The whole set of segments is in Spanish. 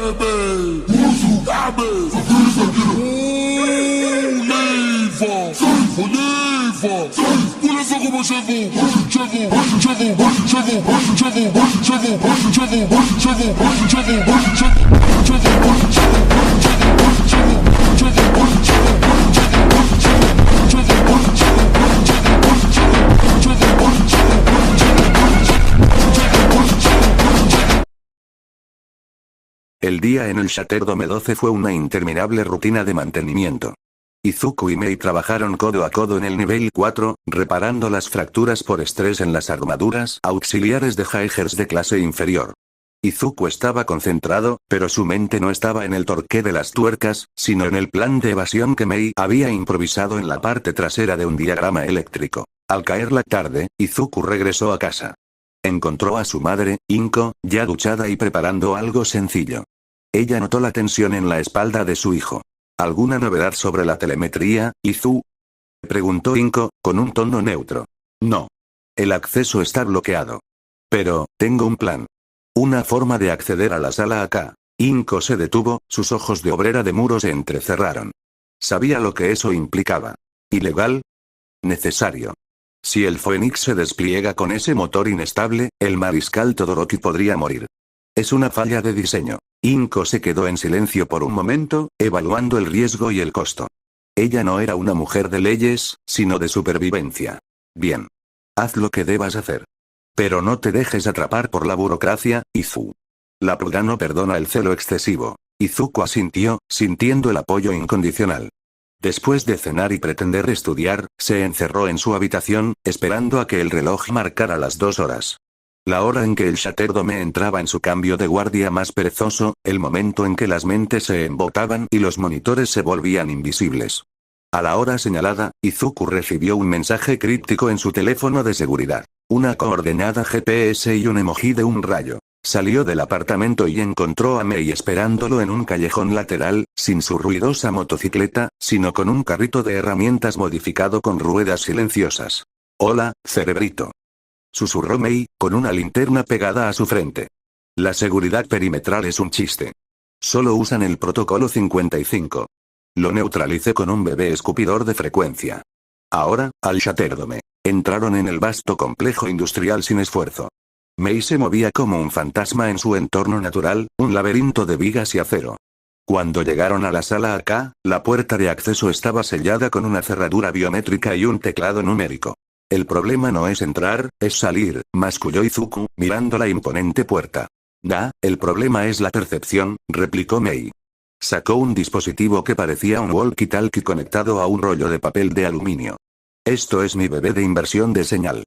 Dame, dame, Oliva, Oliva, coração como chegou, El día en el Shatterdome 12 fue una interminable rutina de mantenimiento. Izuku y Mei trabajaron codo a codo en el nivel 4, reparando las fracturas por estrés en las armaduras auxiliares de Jaegers de clase inferior. Izuku estaba concentrado, pero su mente no estaba en el torque de las tuercas, sino en el plan de evasión que Mei había improvisado en la parte trasera de un diagrama eléctrico. Al caer la tarde, Izuku regresó a casa. Encontró a su madre, Inko, ya duchada y preparando algo sencillo. Ella notó la tensión en la espalda de su hijo. ¿Alguna novedad sobre la telemetría, Izu? Preguntó Inko, con un tono neutro. No. El acceso está bloqueado. Pero, tengo un plan. Una forma de acceder a la sala AK. Inko se detuvo, sus ojos de obrera de muro se entrecerraron. Sabía lo que eso implicaba. ¿Ilegal? Necesario. Si el Phoenix se despliega con ese motor inestable, el mariscal Todoroki podría morir. Es una falla de diseño. Inko se quedó en silencio por un momento, evaluando el riesgo y el costo. Ella no era una mujer de leyes, sino de supervivencia. Bien. Haz lo que debas hacer. Pero no te dejes atrapar por la burocracia, Izu. La purga no perdona el celo excesivo. Izuku asintió, sintiendo el apoyo incondicional. Después de cenar y pretender estudiar, se encerró en su habitación, esperando a que el reloj marcara las 2 horas. La hora en que el Shatterdome entraba en su cambio de guardia más perezoso, el momento en que las mentes se embotaban y los monitores se volvían invisibles. A la hora señalada, Izuku recibió un mensaje críptico en su teléfono de seguridad. Una coordenada GPS y un emoji de un rayo. Salió del apartamento y encontró a Mei esperándolo en un callejón lateral, sin su ruidosa motocicleta, sino con un carrito de herramientas modificado con ruedas silenciosas. «Hola, cerebrito», susurró Mei, con una linterna pegada a su frente. La seguridad perimetral es un chiste. Solo usan el protocolo 55. Lo neutralicé con un bebé escupidor de frecuencia. Ahora, al Shatterdome. Entraron en el vasto complejo industrial sin esfuerzo. Mei se movía como un fantasma en su entorno natural, un laberinto de vigas y acero. Cuando llegaron a la sala AK, la puerta de acceso estaba sellada con una cerradura biométrica y un teclado numérico. El problema no es entrar, es salir, masculló Izuku, mirando la imponente puerta. El problema es la percepción, replicó Mei. Sacó un dispositivo que parecía un walkie-talkie conectado a un rollo de papel de aluminio. Esto es mi bebé de inversión de señal.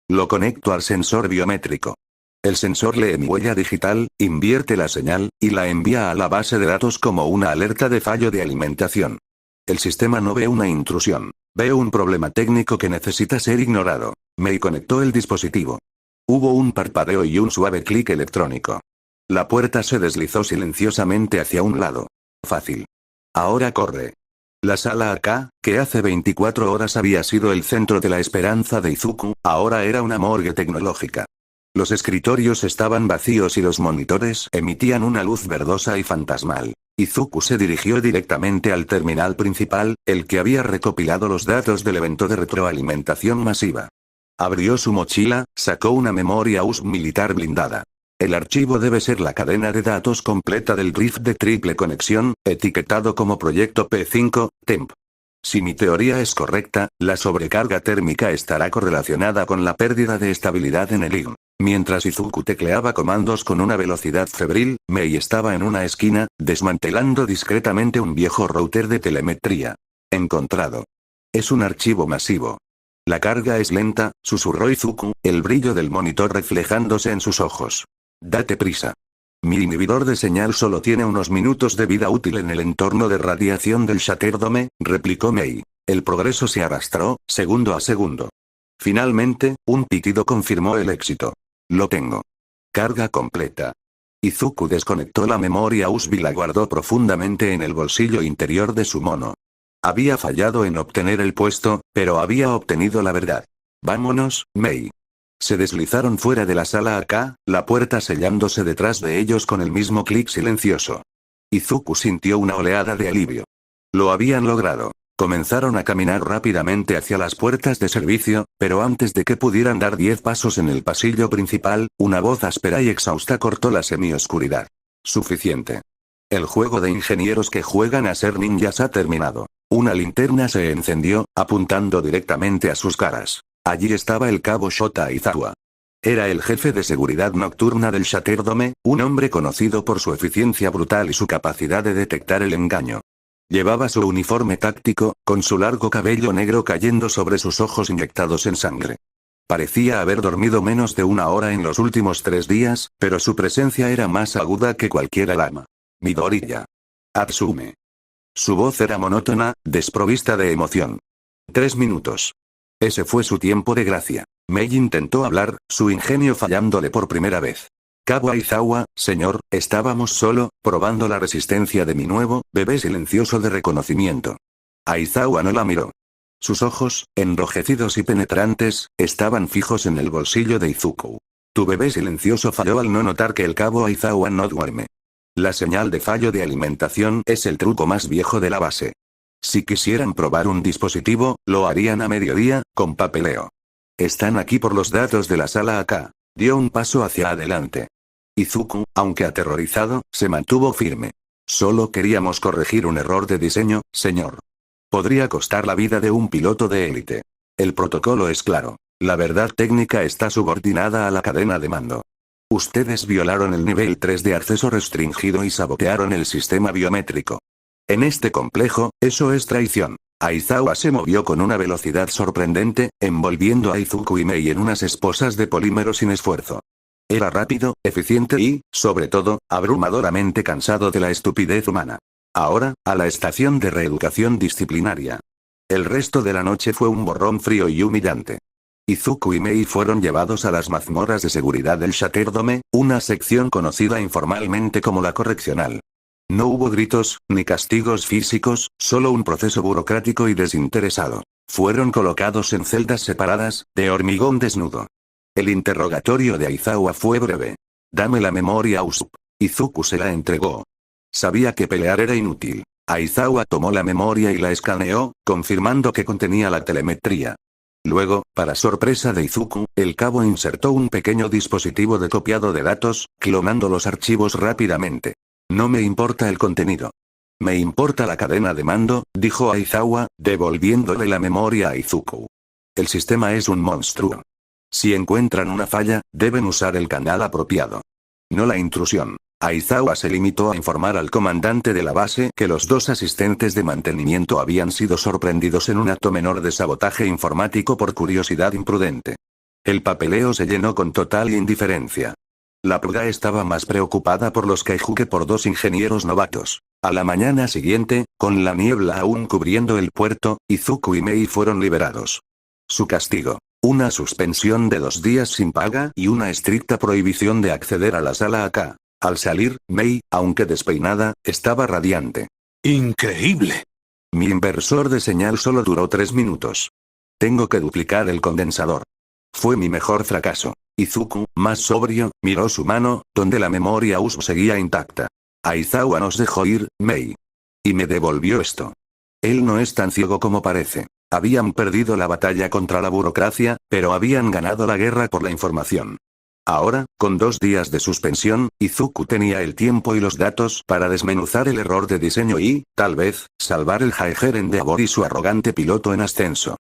Lo conecto al sensor biométrico. El sensor lee mi huella digital, invierte la señal, y la envía a la base de datos como una alerta de fallo de alimentación. El sistema no ve una intrusión. Veo un problema técnico que necesita ser ignorado. Mei conectó el dispositivo. Hubo un parpadeo y un suave clic electrónico. La puerta se deslizó silenciosamente hacia un lado. Fácil. Ahora corre. La sala AK, que hace 24 horas había sido el centro de la esperanza de Izuku, ahora era una morgue tecnológica. Los escritorios estaban vacíos y los monitores emitían una luz verdosa y fantasmal. Izuku se dirigió directamente al terminal principal, el que había recopilado los datos del evento de retroalimentación masiva. Abrió su mochila, sacó una memoria USB militar blindada. El archivo debe ser la cadena de datos completa del drift de triple conexión, etiquetado como Proyecto P5, TEMP. Si mi teoría es correcta, la sobrecarga térmica estará correlacionada con la pérdida de estabilidad en el IGM. Mientras Izuku tecleaba comandos con una velocidad febril, Mei estaba en una esquina, desmantelando discretamente un viejo router de telemetría. Encontrado. Es un archivo masivo. La carga es lenta, susurró Izuku, el brillo del monitor reflejándose en sus ojos. Date prisa. Mi inhibidor de señal solo tiene unos minutos de vida útil en el entorno de radiación del Shatterdome, replicó Mei. El progreso se arrastró, segundo a segundo. Finalmente, un pitido confirmó el éxito. Lo tengo. Carga completa. Izuku desconectó la memoria USB y la guardó profundamente en el bolsillo interior de su mono. Había fallado en obtener el puesto, pero había obtenido la verdad. Vámonos, Mei. Se deslizaron fuera de la sala AK, la puerta sellándose detrás de ellos con el mismo clic silencioso. Izuku sintió una oleada de alivio. Lo habían logrado. Comenzaron a caminar rápidamente hacia las puertas de servicio, pero antes de que pudieran dar 10 pasos en el pasillo principal, una voz áspera y exhausta cortó la semioscuridad. Suficiente. El juego de ingenieros que juegan a ser ninjas ha terminado. Una linterna se encendió, apuntando directamente a sus caras. Allí estaba el cabo Shota Aizawa. Era el jefe de seguridad nocturna del Shatterdome, un hombre conocido por su eficiencia brutal y su capacidad de detectar el engaño. Llevaba su uniforme táctico, con su largo cabello negro cayendo sobre sus ojos inyectados en sangre. Parecía haber dormido menos de 1 hora en los últimos 3 días, pero su presencia era más aguda que cualquier alarma. Midoriya. Atsume. Su voz era monótona, desprovista de emoción. 3 minutos. Ese fue su tiempo de gracia. Mei intentó hablar, su ingenio fallándole por primera vez. Cabo Aizawa, señor, estábamos solo, probando la resistencia de mi nuevo, bebé silencioso de reconocimiento. Aizawa no la miró. Sus ojos, enrojecidos y penetrantes, estaban fijos en el bolsillo de Izuku. Tu bebé silencioso falló al no notar que el cabo Aizawa no duerme. La señal de fallo de alimentación es el truco más viejo de la base. Si quisieran probar un dispositivo, lo harían a mediodía, con papeleo. Están aquí por los datos de la sala AK. Dio un paso hacia adelante. Izuku, aunque aterrorizado, se mantuvo firme. Solo queríamos corregir un error de diseño, señor. Podría costar la vida de un piloto de élite. El protocolo es claro. La verdad técnica está subordinada a la cadena de mando. Ustedes violaron el nivel 3 de acceso restringido y sabotearon el sistema biométrico. En este complejo, eso es traición. Aizawa se movió con una velocidad sorprendente, envolviendo a Izuku y Mei en unas esposas de polímero sin esfuerzo. Era rápido, eficiente y, sobre todo, abrumadoramente cansado de la estupidez humana. Ahora, a la estación de reeducación disciplinaria. El resto de la noche fue un borrón frío y humillante. Izuku y Mei fueron llevados a las mazmorras de seguridad del Shatterdome, una sección conocida informalmente como la correccional. No hubo gritos, ni castigos físicos, solo un proceso burocrático y desinteresado. Fueron colocados en celdas separadas, de hormigón desnudo. El interrogatorio de Aizawa fue breve. Dame la memoria Usopp. Izuku se la entregó. Sabía que pelear era inútil. Aizawa tomó la memoria y la escaneó, confirmando que contenía la telemetría. Luego, para sorpresa de Izuku, el cabo insertó un pequeño dispositivo de copiado de datos, clonando los archivos rápidamente. No me importa el contenido. Me importa la cadena de mando, dijo Aizawa, devolviéndole la memoria a Izuku. El sistema es un monstruo. Si encuentran una falla, deben usar el canal apropiado. No la intrusión. Aizawa se limitó a informar al comandante de la base que los 2 asistentes de mantenimiento habían sido sorprendidos en un acto menor de sabotaje informático por curiosidad imprudente. El papeleo se llenó con total indiferencia. La purga estaba más preocupada por los Kaiju que por 2 ingenieros novatos. A la mañana siguiente, con la niebla aún cubriendo el puerto, Izuku y Mei fueron liberados. Su castigo. Una suspensión de 2 días sin paga y una estricta prohibición de acceder a la sala AK. Al salir, Mei, aunque despeinada, estaba radiante. ¡Increíble! Mi inversor de señal solo duró 3 minutos. Tengo que duplicar el condensador. Fue mi mejor fracaso. Izuku, más sobrio, miró su mano, donde la memoria Usopp seguía intacta. Aizawa nos dejó ir, Mei. Y me devolvió esto. Él no es tan ciego como parece. Habían perdido la batalla contra la burocracia, pero habían ganado la guerra por la información. Ahora, con 2 días de suspensión, Izuku tenía el tiempo y los datos para desmenuzar el error de diseño y, tal vez, salvar el Haiger Endeavor y su arrogante piloto en ascenso.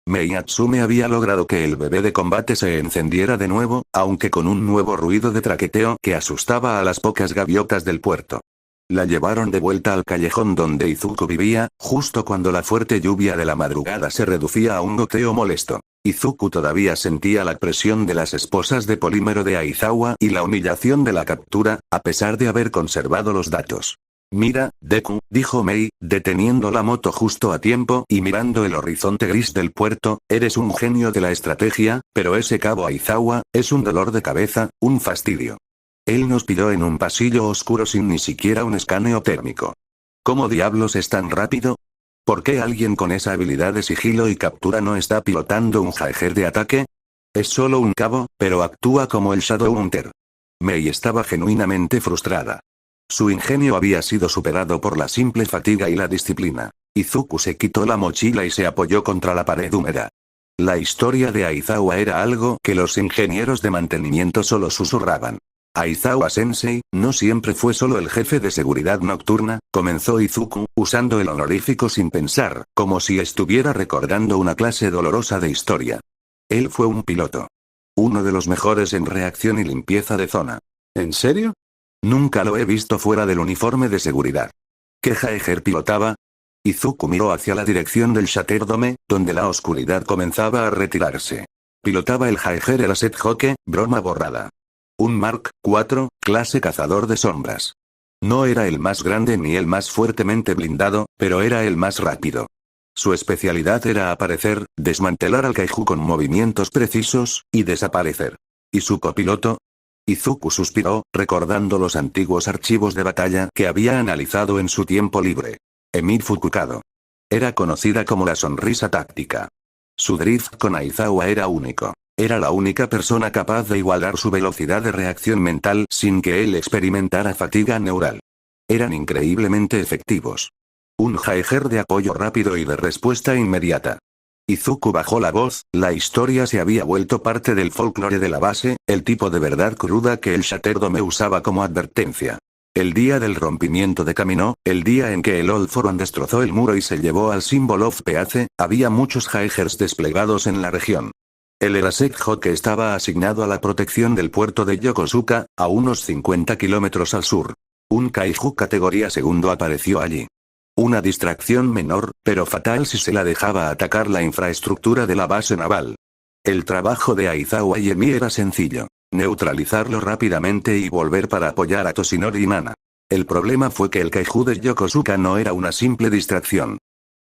Mei Atsume había logrado que el bebé de combate se encendiera de nuevo, aunque con un nuevo ruido de traqueteo que asustaba a las pocas gaviotas del puerto. La llevaron de vuelta al callejón donde Izuku vivía, justo cuando la fuerte lluvia de la madrugada se reducía a un goteo molesto. Izuku todavía sentía la presión de las esposas de polímero de Aizawa y la humillación de la captura, a pesar de haber conservado los datos. Mira, Deku, dijo Mei, deteniendo la moto justo a tiempo y mirando el horizonte gris del puerto, eres un genio de la estrategia, pero ese cabo Aizawa, es un dolor de cabeza, un fastidio. Él nos pilló en un pasillo oscuro sin ni siquiera un escaneo térmico. ¿Cómo diablos es tan rápido? ¿Por qué alguien con esa habilidad de sigilo y captura no está pilotando un Haiger de ataque? Es solo un cabo, pero actúa como el Shadowhunter. Mei estaba genuinamente frustrada. Su ingenio había sido superado por la simple fatiga y la disciplina. Izuku se quitó la mochila y se apoyó contra la pared húmeda. La historia de Aizawa era algo que los ingenieros de mantenimiento solo susurraban. Aizawa-sensei, no siempre fue solo el jefe de seguridad nocturna, comenzó Izuku, usando el honorífico sin pensar, como si estuviera recordando una clase dolorosa de historia. Él fue un piloto. Uno de los mejores en reacción y limpieza de zona. ¿En serio? Nunca lo he visto fuera del uniforme de seguridad. ¿Qué Jaeger pilotaba? Izuku miró hacia la dirección del Shatterdome, donde la oscuridad comenzaba a retirarse. Pilotaba el Jaeger Eraset Hoke, broma borrada. Un Mark IV, clase cazador de sombras. No era el más grande ni el más fuertemente blindado, pero era el más rápido. Su especialidad era aparecer, desmantelar al Kaiju con movimientos precisos, y desaparecer. ¿Y su copiloto? Izuku suspiró, recordando los antiguos archivos de batalla que había analizado en su tiempo libre. Emi Fukukado. Era conocida como la sonrisa táctica. Su drift con Aizawa era único. Era la única persona capaz de igualar su velocidad de reacción mental sin que él experimentara fatiga neural. Eran increíblemente efectivos. Un Jaeger de apoyo rápido y de respuesta inmediata. Izuku bajó la voz, la historia se había vuelto parte del folclore de la base, el tipo de verdad cruda que el Shatterdome usaba como advertencia. El día del rompimiento de Kamino, el día en que el All For One destrozó el muro y se llevó al Symbol of Peace, había muchos Jaegers desplegados en la región. El Eraset Hoke estaba asignado a la protección del puerto de Yokosuka, a unos 50 kilómetros al sur. Un Kaiju categoría segundo apareció allí. Una distracción menor, pero fatal si se la dejaba atacar la infraestructura de la base naval. El trabajo de Aizawa y Emi era sencillo. Neutralizarlo rápidamente y volver para apoyar a Toshinori y Nana. El problema fue que el Kaiju de Yokosuka no era una simple distracción.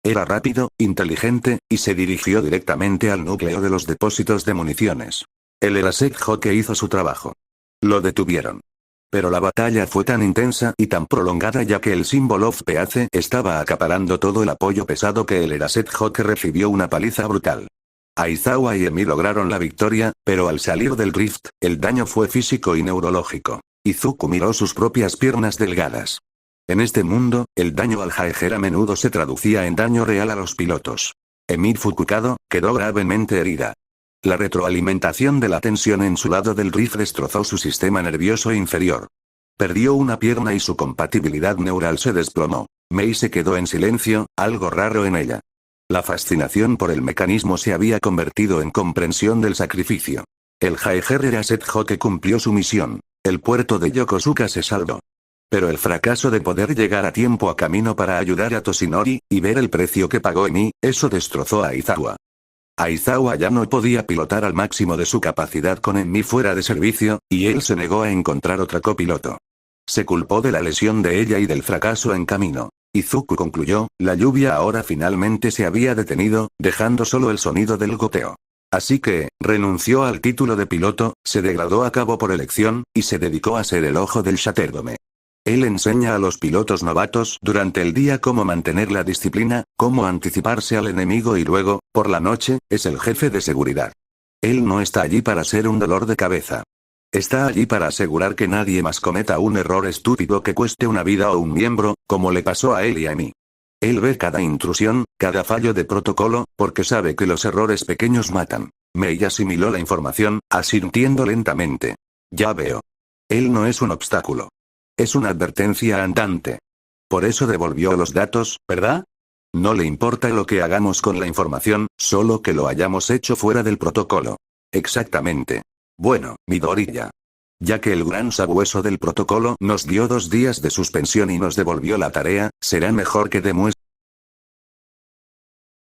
Era rápido, inteligente, y se dirigió directamente al núcleo de los depósitos de municiones. El Eraset Hoke hizo su trabajo. Lo detuvieron. Pero la batalla fue tan intensa y tan prolongada ya que el Symbol of Peace estaba acaparando todo el apoyo pesado que el Eraset Hoke recibió una paliza brutal. Aizawa y Emi lograron la victoria, pero al salir del rift, el daño fue físico y neurológico. Izuku miró sus propias piernas delgadas. En este mundo, el daño al Jaeger a menudo se traducía en daño real a los pilotos. Emi Fukukado quedó gravemente herida. La retroalimentación de la tensión en su lado del rift destrozó su sistema nervioso inferior. Perdió una pierna y su compatibilidad neural se desplomó. Mei se quedó en silencio, algo raro en ella. La fascinación por el mecanismo se había convertido en comprensión del sacrificio. El Jaeger Eraset Hoke cumplió su misión. El puerto de Yokosuka se salvó. Pero el fracaso de poder llegar a tiempo a Kamino para ayudar a Toshinori, y ver el precio que pagó Emi, eso destrozó a Aizawa. Aizawa ya no podía pilotar al máximo de su capacidad con Emi fuera de servicio, y él se negó a encontrar otra copiloto. Se culpó de la lesión de ella y del fracaso en Kamino. Izuku concluyó, la lluvia ahora finalmente se había detenido, dejando solo el sonido del goteo. Así que, renunció al título de piloto, se degradó a cabo por elección, y se dedicó a ser el ojo del Shatterdome. Él enseña a los pilotos novatos durante el día cómo mantener la disciplina, cómo anticiparse al enemigo y luego, por la noche, es el jefe de seguridad. Él no está allí para ser un dolor de cabeza. Está allí para asegurar que nadie más cometa un error estúpido que cueste una vida o un miembro, como le pasó a él y a mí. Él ve cada intrusión, cada fallo de protocolo, porque sabe que los errores pequeños matan. Mei asimiló la información, asintiendo lentamente. Ya veo. Él no es un obstáculo. Es una advertencia andante. Por eso devolvió los datos, ¿verdad? No le importa lo que hagamos con la información, solo que lo hayamos hecho fuera del protocolo. Exactamente. Bueno, Midoriya. Ya que el gran sabueso del protocolo nos dio 2 días de suspensión y nos devolvió la tarea, será mejor que demuestre.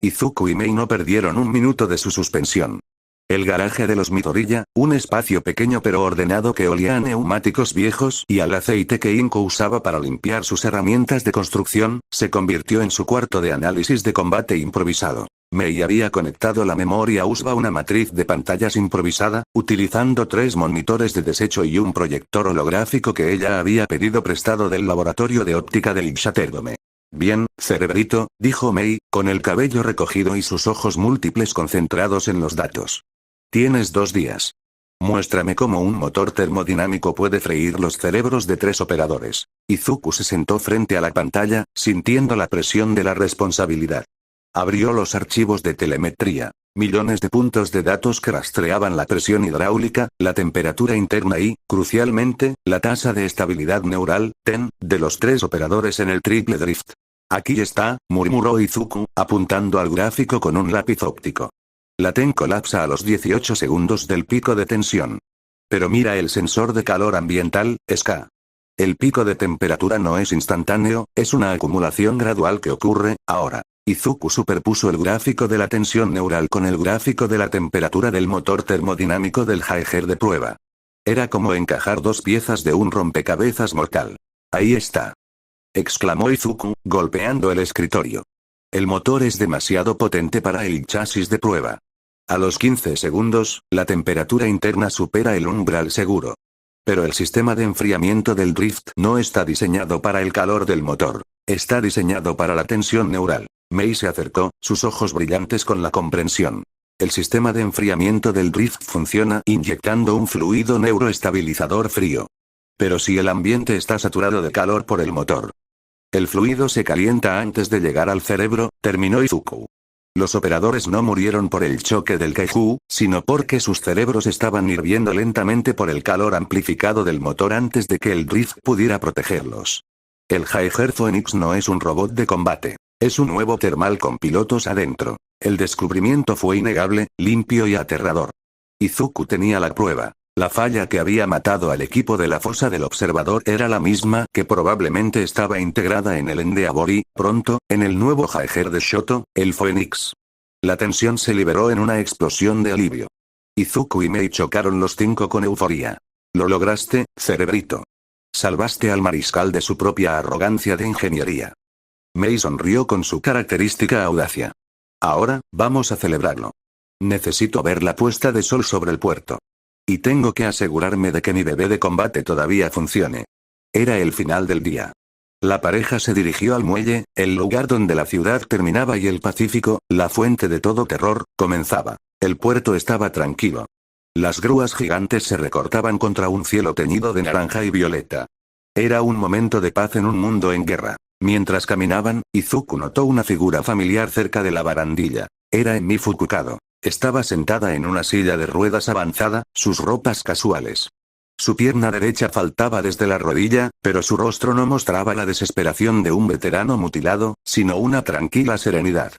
Izuku y Mei no perdieron un minuto de su suspensión. El garaje de los Midoriya, un espacio pequeño pero ordenado que olía a neumáticos viejos y al aceite que Inko usaba para limpiar sus herramientas de construcción, se convirtió en su cuarto de análisis de combate improvisado. Mei había conectado la memoria USB a una matriz de pantallas improvisada, utilizando 3 monitores de desecho y un proyector holográfico que ella había pedido prestado del laboratorio de óptica del Shatterdome. Bien, cerebrito, dijo Mei, con el cabello recogido y sus ojos múltiples concentrados en los datos. Tienes 2 días. Muéstrame cómo un motor termodinámico puede freír los cerebros de 3 operadores. Izuku se sentó frente a la pantalla, sintiendo la presión de la responsabilidad. Abrió los archivos de telemetría. Millones de puntos de datos que rastreaban la presión hidráulica, la temperatura interna y, crucialmente, la tasa de estabilidad neural, TEN, de los 3 operadores en el triple drift. Aquí está, murmuró Izuku, apuntando al gráfico con un lápiz óptico. La TEN colapsa a los 18 segundos del pico de tensión. Pero mira el sensor de calor ambiental, SK. El pico de temperatura no es instantáneo, es una acumulación gradual que ocurre, ahora. Izuku superpuso el gráfico de la tensión neural con el gráfico de la temperatura del motor termodinámico del Jaeger de prueba. Era como encajar 2 piezas de un rompecabezas mortal. Ahí está. Exclamó Izuku, golpeando el escritorio. El motor es demasiado potente para el chasis de prueba. A los 15 segundos, la temperatura interna supera el umbral seguro. Pero el sistema de enfriamiento del drift no está diseñado para el calor del motor. Está diseñado para la tensión neural. Mei se acercó, sus ojos brillantes con la comprensión. El sistema de enfriamiento del drift funciona inyectando un fluido neuroestabilizador frío. Pero si el ambiente está saturado de calor por el motor, el fluido se calienta antes de llegar al cerebro, terminó Izuku. Los operadores no murieron por el choque del kaiju, sino porque sus cerebros estaban hirviendo lentamente por el calor amplificado del motor antes de que el drift pudiera protegerlos. El Jaeger Phoenix no es un robot de combate. Es un nuevo termal con pilotos adentro. El descubrimiento fue innegable, limpio y aterrador. Izuku tenía la prueba. La falla que había matado al equipo de la fosa del observador era la misma que probablemente estaba integrada en el Endeavor y, pronto, en el nuevo Jaeger de Shoto, el Phoenix. La tensión se liberó en una explosión de alivio. Izuku y Mei chocaron los 5 con euforía. Lo lograste, cerebrito. Salvaste al mariscal de su propia arrogancia de ingeniería. Mei sonrió con su característica audacia. Ahora, vamos a celebrarlo. Necesito ver la puesta de sol sobre el puerto. Y tengo que asegurarme de que mi bebé de combate todavía funcione. Era el final del día. La pareja se dirigió al muelle, el lugar donde la ciudad terminaba y el Pacífico, la fuente de todo terror, comenzaba. El puerto estaba tranquilo. Las grúas gigantes se recortaban contra un cielo teñido de naranja y violeta. Era un momento de paz en un mundo en guerra. Mientras caminaban, Izuku notó una figura familiar cerca de la barandilla. Era Emi Fukukado. Estaba sentada en una silla de ruedas avanzada, sus ropas casuales. Su pierna derecha faltaba desde la rodilla, pero su rostro no mostraba la desesperación de un veterano mutilado, sino una tranquila serenidad.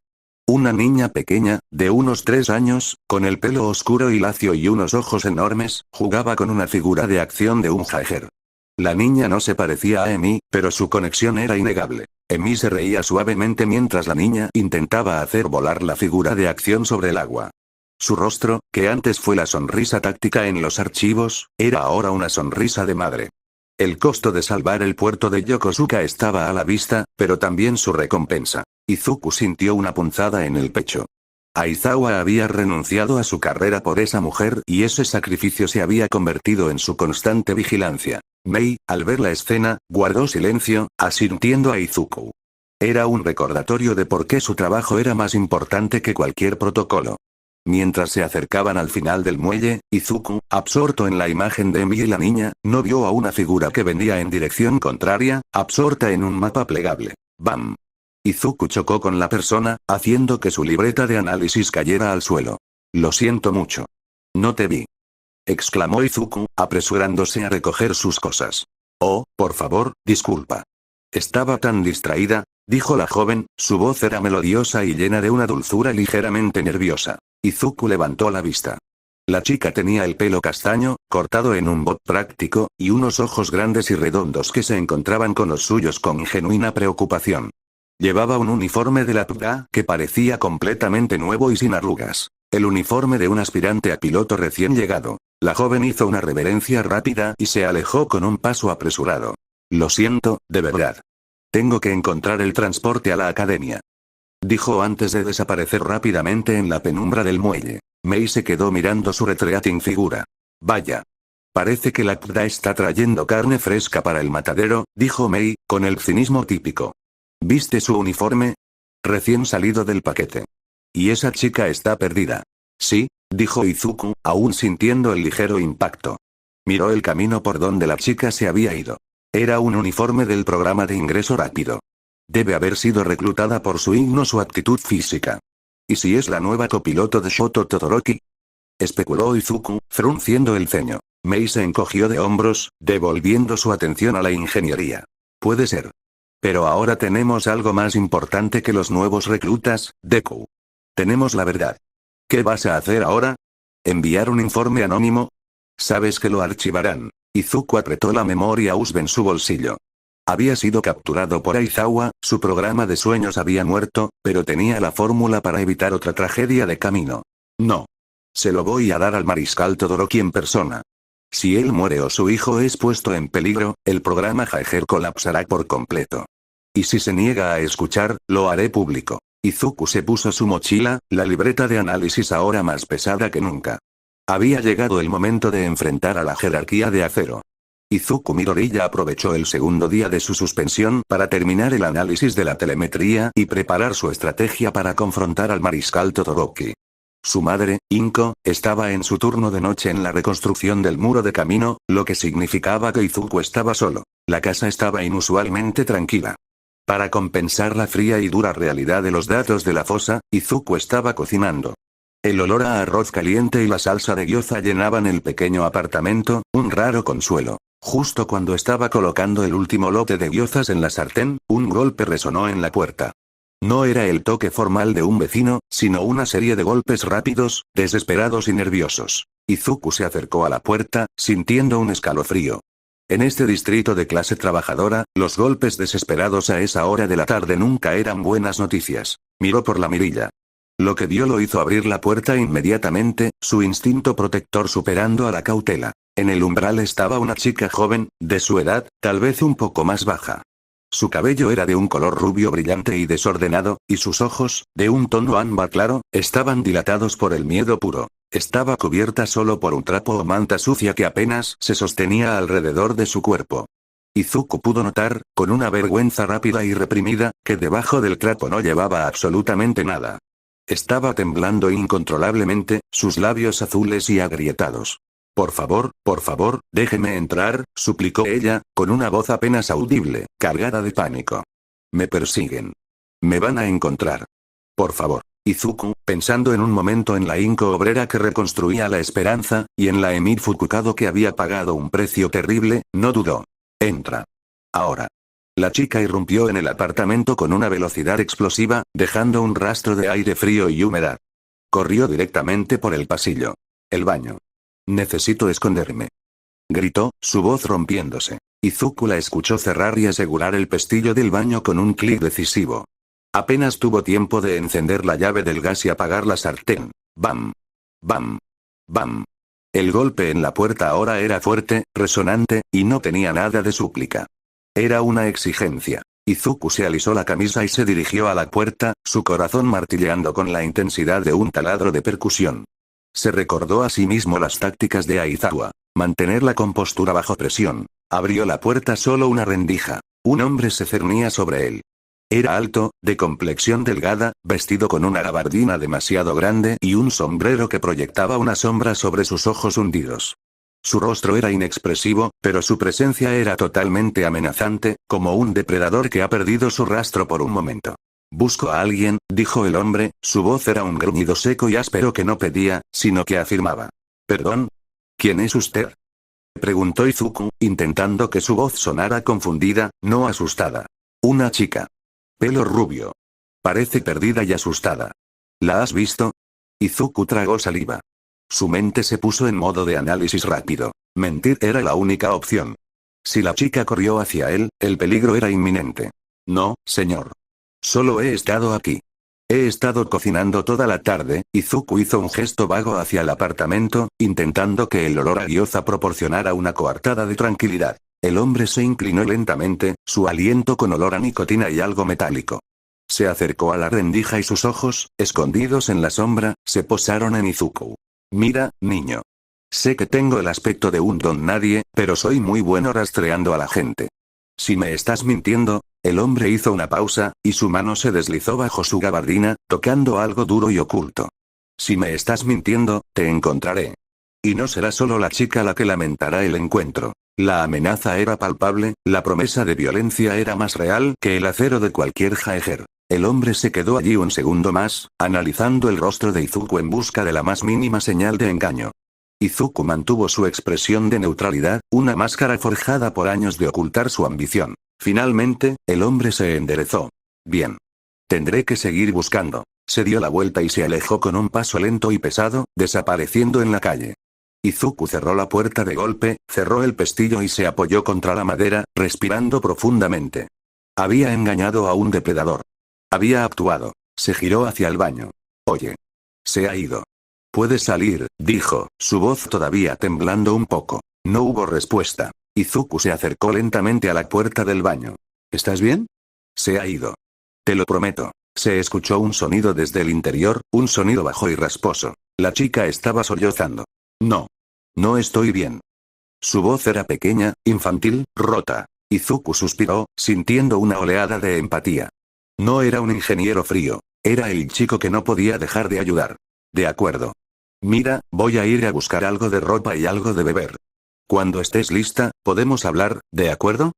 Una niña pequeña, de unos 3 años, con el pelo oscuro y lacio y unos ojos enormes, jugaba con una figura de acción de un Jaeger. La niña no se parecía a Emi, pero su conexión era innegable. Emi se reía suavemente mientras la niña intentaba hacer volar la figura de acción sobre el agua. Su rostro, que antes fue la sonrisa táctica en los archivos, era ahora una sonrisa de madre. El costo de salvar el puerto de Yokosuka estaba a la vista, pero también su recompensa. Izuku sintió una punzada en el pecho. Aizawa había renunciado a su carrera por esa mujer y ese sacrificio se había convertido en su constante vigilancia. Mei, al ver la escena, guardó silencio, asintiendo a Izuku. Era un recordatorio de por qué su trabajo era más importante que cualquier protocolo. Mientras se acercaban al final del muelle, Izuku, absorto en la imagen de Emi y la niña, no vio a una figura que venía en dirección contraria, absorta en un mapa plegable. ¡Bam! Izuku chocó con la persona, haciendo que su libreta de análisis cayera al suelo. Lo siento mucho. No te vi. Exclamó Izuku, apresurándose a recoger sus cosas. Oh, por favor, disculpa. Estaba tan distraída, dijo la joven, su voz era melodiosa y llena de una dulzura ligeramente nerviosa. Izuku levantó la vista. La chica tenía el pelo castaño, cortado en un bob práctico, y unos ojos grandes y redondos que se encontraban con los suyos con genuina preocupación. Llevaba un uniforme de la PDA que parecía completamente nuevo y sin arrugas. El uniforme de un aspirante a piloto recién llegado. La joven hizo una reverencia rápida y se alejó con un paso apresurado. Lo siento, de verdad. Tengo que encontrar el transporte a la academia. Dijo antes de desaparecer rápidamente en la penumbra del muelle. Mei se quedó mirando su retreating figura. Vaya. Parece que la PDA está trayendo carne fresca para el matadero, dijo Mei, con el cinismo típico. ¿Viste su uniforme? Recién salido del paquete. Y esa chica está perdida. Sí, dijo Izuku, aún sintiendo el ligero impacto. Miró el camino por donde la chica se había ido. Era un uniforme del programa de ingreso rápido. Debe haber sido reclutada por su himno o su aptitud física. ¿Y si es la nueva copiloto de Shoto Todoroki? Especuló Izuku, frunciendo el ceño. Mei se encogió de hombros, devolviendo su atención a la ingeniería. Puede ser. Pero ahora tenemos algo más importante que los nuevos reclutas, Deku. Tenemos la verdad. ¿Qué vas a hacer ahora? ¿Enviar un informe anónimo? Sabes que lo archivarán. Izuku apretó la memoria USB en su bolsillo. Había sido capturado por Aizawa, su programa de sueños había muerto, pero tenía la fórmula para evitar otra tragedia de camino. No. Se lo voy a dar al mariscal Todoroki en persona. Si él muere o su hijo es puesto en peligro, el programa Jaeger colapsará por completo. Y si se niega a escuchar, lo haré público. Izuku se puso su mochila, la libreta de análisis ahora más pesada que nunca. Había llegado el momento de enfrentar a la jerarquía de acero. Izuku Midoriya aprovechó el segundo día de su suspensión para terminar el análisis de la telemetría y preparar su estrategia para confrontar al mariscal Todoroki. Su madre, Inko, estaba en su turno de noche en la reconstrucción del muro de camino, lo que significaba que Izuku estaba solo. La casa estaba inusualmente tranquila. Para compensar la fría y dura realidad de los datos de la fosa, Izuku estaba cocinando. El olor a arroz caliente y la salsa de gyoza llenaban el pequeño apartamento, un raro consuelo. Justo cuando estaba colocando el último lote de gyozas en la sartén, un golpe resonó en la puerta. No era el toque formal de un vecino, sino una serie de golpes rápidos, desesperados y nerviosos. Izuku se acercó a la puerta, sintiendo un escalofrío. En este distrito de clase trabajadora, los golpes desesperados a esa hora de la tarde nunca eran buenas noticias. Miró por la mirilla. Lo que vio lo hizo abrir la puerta inmediatamente, su instinto protector superando a la cautela. En el umbral estaba una chica joven, de su edad, tal vez un poco más baja. Su cabello era de un color rubio brillante y desordenado, y sus ojos, de un tono ámbar claro, estaban dilatados por el miedo puro. Estaba cubierta solo por un trapo o manta sucia que apenas se sostenía alrededor de su cuerpo. Izuku pudo notar, con una vergüenza rápida y reprimida, que debajo del trapo no llevaba absolutamente nada. Estaba temblando incontrolablemente, sus labios azules y agrietados. Por favor, déjeme entrar, suplicó ella, con una voz apenas audible, cargada de pánico. Me persiguen. Me van a encontrar. Por favor. Izuku, pensando en un momento en la Inko obrera que reconstruía la esperanza, y en la Emir Fukukado que había pagado un precio terrible, no dudó. Entra. Ahora. La chica irrumpió en el apartamento con una velocidad explosiva, dejando un rastro de aire frío y humedad. Corrió directamente por el pasillo. El baño. Necesito esconderme. Gritó, su voz rompiéndose. Izuku la escuchó cerrar y asegurar el pestillo del baño con un clic decisivo. Apenas tuvo tiempo de encender la llave del gas y apagar la sartén. ¡Bam! ¡Bam! ¡Bam! El golpe en la puerta ahora era fuerte, resonante, y no tenía nada de súplica. Era una exigencia. Izuku se alisó la camisa y se dirigió a la puerta, su corazón martilleando con la intensidad de un taladro de percusión. Se recordó a sí mismo las tácticas de Aizawa. Mantener la compostura bajo presión. Abrió la puerta solo una rendija. Un hombre se cernía sobre él. Era alto, de complexión delgada, vestido con una gabardina demasiado grande y un sombrero que proyectaba una sombra sobre sus ojos hundidos. Su rostro era inexpresivo, pero su presencia era totalmente amenazante, como un depredador que ha perdido su rastro por un momento. Busco a alguien, dijo el hombre, su voz era un gruñido seco y áspero que no pedía, sino que afirmaba. ¿Perdón? ¿Quién es usted? Preguntó Izuku, intentando que su voz sonara confundida, no asustada. Una chica. Pelo rubio. Parece perdida y asustada. ¿La has visto? Izuku tragó saliva. Su mente se puso en modo de análisis rápido. Mentir era la única opción. Si la chica corrió hacia él, el peligro era inminente. No, señor. Solo he estado aquí. He estado cocinando toda la tarde. Izuku hizo un gesto vago hacia el apartamento, intentando que el olor a gyoza proporcionara una coartada de tranquilidad. El hombre se inclinó lentamente, su aliento con olor a nicotina y algo metálico. Se acercó a la rendija y sus ojos, escondidos en la sombra, se posaron en Izuku. Mira, niño. Sé que tengo el aspecto de un don nadie, pero soy muy bueno rastreando a la gente. Si me estás mintiendo. El hombre hizo una pausa, y su mano se deslizó bajo su gabardina, tocando algo duro y oculto. Si me estás mintiendo, te encontraré. Y no será solo la chica la que lamentará el encuentro. La amenaza era palpable, la promesa de violencia era más real que el acero de cualquier Jaeger. El hombre se quedó allí un segundo más, analizando el rostro de Izuku en busca de la más mínima señal de engaño. Izuku mantuvo su expresión de neutralidad, una máscara forjada por años de ocultar su ambición. Finalmente, el hombre se enderezó. Bien. Tendré que seguir buscando. Se dio la vuelta y se alejó con un paso lento y pesado, desapareciendo en la calle. Izuku cerró la puerta de golpe, cerró el pestillo y se apoyó contra la madera, respirando profundamente. Había engañado a un depredador. Había actuado. Se giró hacia el baño. Oye. Se ha ido. Puedes salir, dijo, su voz todavía temblando un poco. No hubo respuesta. Izuku se acercó lentamente a la puerta del baño. ¿Estás bien? Se ha ido. Te lo prometo. Se escuchó un sonido desde el interior, un sonido bajo y rasposo. La chica estaba sollozando. No. No estoy bien. Su voz era pequeña, infantil, rota. Izuku suspiró, sintiendo una oleada de empatía. No era un ingeniero frío. Era el chico que no podía dejar de ayudar. De acuerdo. Mira, voy a ir a buscar algo de ropa y algo de beber. Cuando estés lista, podemos hablar, ¿de acuerdo?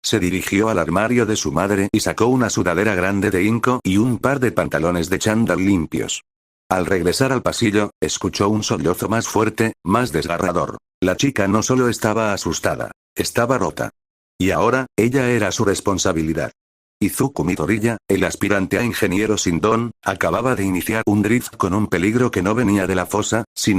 Se dirigió al armario de su madre y sacó una sudadera grande de Inco y un par de pantalones de chándal limpios. Al regresar al pasillo, escuchó un sollozo más fuerte, más desgarrador. La chica no solo estaba asustada, estaba rota. Y ahora, ella era su responsabilidad. Izuku Midoriya, el aspirante a ingeniero sin don, acababa de iniciar un drift con un peligro que no venía de la fosa, sino